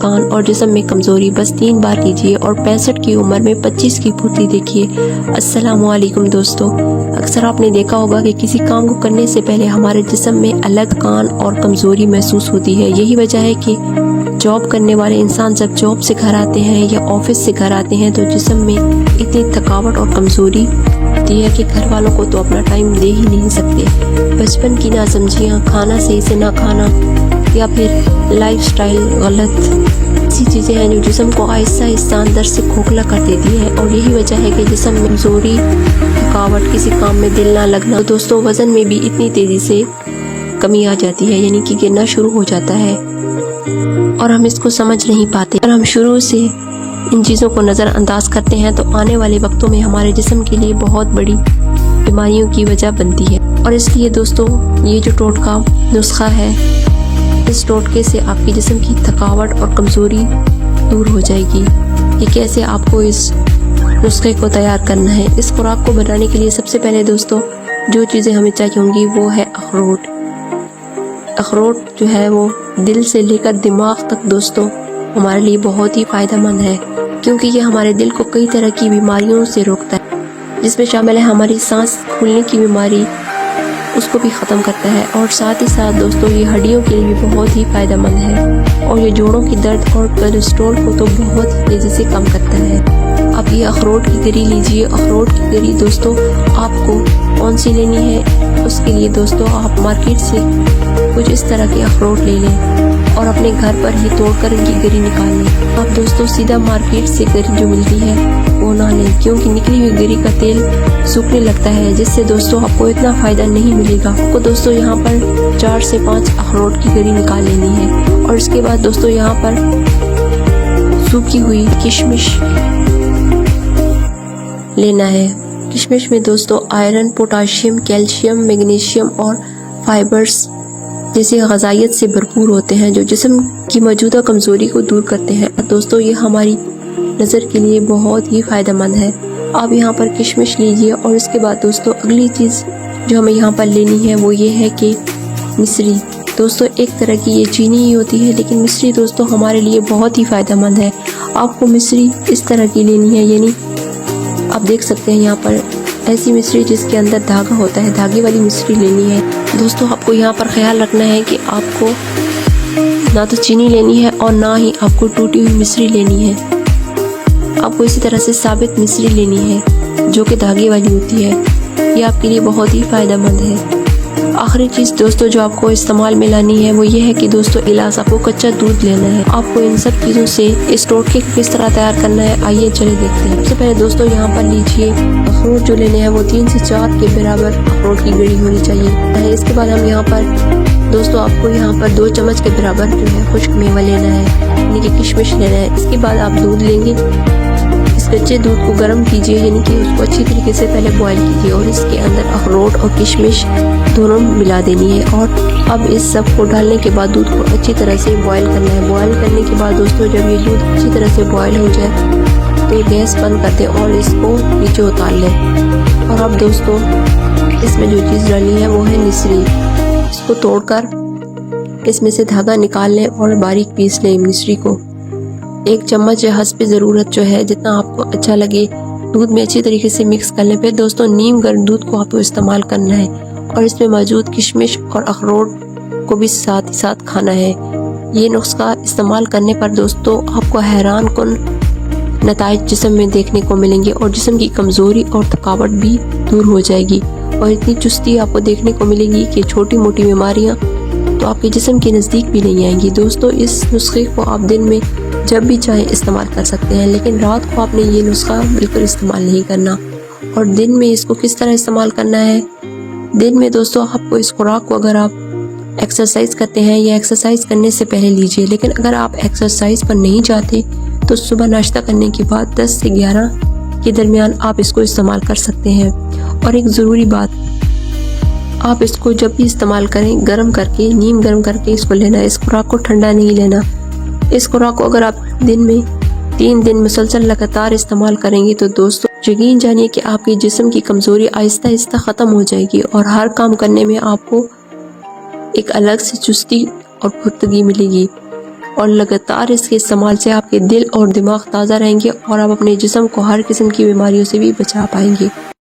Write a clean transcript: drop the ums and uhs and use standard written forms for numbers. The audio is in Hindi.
थकान और जिस्म में कमज़ोरी बस 3 बार कीजिए और 65 की उम्र में 25 की फुर्ती देखिए। अस्सलामु अलैकुम दोस्तों, अक्सर आपने देखा होगा कि किसी काम को करने से पहले हमारे जिस्म में अलग थकान और कमज़ोरी महसूस होती है। यही वजह है कि जॉब करने वाले इंसान जब जॉब से घर आते हैं या ऑफिस से घर आते हैं तो जिस्म में इतनी थकावट और कमज़ोरी होती है कि घर वालों को तो अपना टाइम दे ही नहीं सकते। बचपन की नासमझियाँ, खाना सही से ना खाना या फिर लाइफस्टाइल गलत, ऐसी चीज़ें हैं जो जिस्म को आहिस्ता आहिस्ता अंदर से खोखला कर देती है और यही वजह है कि जिस्म में कमज़ोरी, थकावट, किसी काम में दिल ना लगना। तो दोस्तों वज़न में भी इतनी तेज़ी से कमी आ जाती है, यानी कि गिरना शुरू हो जाता है और हम इसको समझ नहीं पाते। अगर हम शुरू से इन चीज़ों को नज़रअंदाज करते हैं तो आने वाले वक्तों में हमारे जिस्म के लिए बहुत बड़ी बीमारियों की वजह बनती है। और इसलिए दोस्तों ये जो टोटका नुस्खा है, इस टोटके से आपकी जिस्म की थकावट और कमज़ोरी दूर हो जाएगी। कि कैसे आपको इस नुस्खे को तैयार करना है। इस खुराक को बनाने के लिए सबसे पहले दोस्तों जो चीज़ें हमें चाहिए होंगी वो है अखरोट। अखरोट जो है वो दिल से लेकर दिमाग तक दोस्तों हमारे लिए बहुत ही फ़ायदेमंद है, क्योंकि ये हमारे दिल को कई तरह की बीमारियों से रोकता है, जिसमें शामिल है हमारी सांस फूलने की बीमारी, उसको भी ख़त्म करता है। और साथ ही साथ दोस्तों ये हड्डियों के लिए भी बहुत ही फ़ायदेमंद है और ये जोड़ों की दर्द और कोलेस्ट्रॉल को तो बहुत तेज़ी से कम करता है। आप ये अखरोट की गरी लीजिए। अखरोट की गरी दोस्तों आपको कौन सी लेनी है, उसके लिए दोस्तों आप मार्केट से कुछ इस तरह के अखरोट ले लें और अपने घर पर ही तोड़कर इनकी गरी निकाल लें। आप दोस्तों सीधा मार्केट से गरी जो मिलती है वो ना लें, क्योंकि निकली हुई गरी का तेल सूखने लगता है, जिससे दोस्तों आपको इतना फ़ायदा नहीं मिलेगा। आपको दोस्तों यहाँ पर 4 से 5 अखरोट की गरी निकाल लेनी है और इसके बाद दोस्तों यहाँ पर सूखी हुई किशमिश लेना है। किशमिश में दोस्तों आयरन, पोटाशियम, कैल्शियम, मैग्नीशियम और फाइबर्स जैसी ग़िज़ाइयत से भरपूर होते हैं जो जिस्म की मौजूदा कमज़ोरी को दूर करते हैं। दोस्तों ये हमारी नज़र के लिए बहुत ही फ़ायदेमंद है। आप यहाँ पर किशमिश लीजिए और इसके बाद दोस्तों अगली चीज़ जो हमें यहाँ पर लेनी है वो ये है कि मिश्री। दोस्तों एक तरह की ये चीनी ही होती है, लेकिन मिश्री दोस्तों हमारे लिए बहुत ही फ़ायदेमंद है। आपको मिश्री इस तरह की लेनी है, यानी आप देख सकते हैं यहाँ पर ऐसी मिश्री जिसके अंदर धागा होता है, धागे वाली मिश्री लेनी है। दोस्तों आपको यहाँ पर ख्याल रखना है कि आपको ना तो चीनी लेनी है और ना ही आपको टूटी हुई मिश्री लेनी है। आपको इसी तरह से साबित मिश्री लेनी है जो कि धागे वाली होती है। ये आपके लिए बहुत ही फ़ायदेमंद है। आखिरी चीज़ दोस्तों जो आपको इस्तेमाल में लानी है वो ये है कि दोस्तों गिलास आपको कच्चा दूध लेना है। आपको इन सब चीज़ों से इस टोटके को किस तरह तैयार करना है आइए चले देखते हैं। सबसे पहले दोस्तों यहाँ पर लीजिए अखरोट जो लेने हैं वो 3 से 4 के बराबर अखरोट की गरी होनी चाहिए। इसके बाद हम यहाँ पर दोस्तों आपको यहाँ पर 2 चम्मच के बराबर जो है खुश्क मेवा लेना है, यानी कि किशमिश लेना है। इसके बाद आप दूध लेंगे, इस कच्चे दूध को गर्म कीजिए, यानी कि उसको अच्छी तरीके से पहले बॉईल कीजिए और इसके अंदर अखरोट और किशमिश दोनों मिला देनी है। और अब इस सब को डालने के बाद दूध को अच्छी तरह से बॉईल करना है। बॉईल करने के बाद दोस्तों जब ये दूध अच्छी तरह से बॉईल हो जाए तो गैस बंद कर दें और इसको नीचे उतार लें। और अब दोस्तों इसमें जो चीज़ डालनी है वो है मिश्री। इसको तोड़कर इसमें से धागा निकाल लें और बारीक पीस लें मिश्री को। 1 चम्मच या हस्बे ज़रूरत जो है जितना आपको अच्छा लगे दूध में अच्छी तरीके से मिक्स कर लें। फिर दोस्तों नीम गर्म दूध को आपको इस्तेमाल करना है और इसमें मौजूद किशमिश और अखरोट को भी साथ ही साथ खाना है। ये नुस्खा इस्तेमाल करने पर दोस्तों आपको हैरान कुन नताइज जिस्म में देखने को मिलेंगे और जिस्म की कमज़ोरी और थकावट भी दूर हो जाएगी और इतनी चुस्ती आपको देखने को मिलेगी कि छोटी मोटी बीमारियाँ तो आपके जिस्म के नज़दीक भी नहीं आएंगी। दोस्तों इस नुस्खे को आप दिन में जब भी चाहें इस्तेमाल कर सकते हैं, लेकिन रात को आपने ये नुस्खा बिल्कुल इस्तेमाल नहीं करना। और दिन में इसको किस तरह इस्तेमाल करना है, दिन में दोस्तों आपको इस खुराक को अगर आप एक्सरसाइज करते हैं या एक्सरसाइज करने से पहले लीजिए, लेकिन अगर आप एक्सरसाइज पर नहीं जाते तो सुबह नाश्ता करने के बाद 10 से 11 के दरमियान आप इसको इस्तेमाल कर सकते हैं। और एक ज़रूरी बात, आप इसको जब भी इस्तेमाल करें गर्म करके, नीम गर्म करके इसको लेना है। इस खुराक को ठंडा नहीं लेना। इस खुराक को अगर आप दिन में 3 दिन मुसलसल लगातार इस्तेमाल करेंगे तो दोस्तों यकीन जानिए कि आपके जिस्म की कमज़ोरी आहिस्ता आहिस्ता ख़त्म हो जाएगी और हर काम करने में आपको एक अलग से चुस्ती और फुर्तगी मिलेगी। और लगातार इसके इस्तेमाल से आपके दिल और दिमाग ताज़ा रहेंगे और आप अपने जिस्म को हर किस्म की बीमारियों से भी बचा पाएंगे।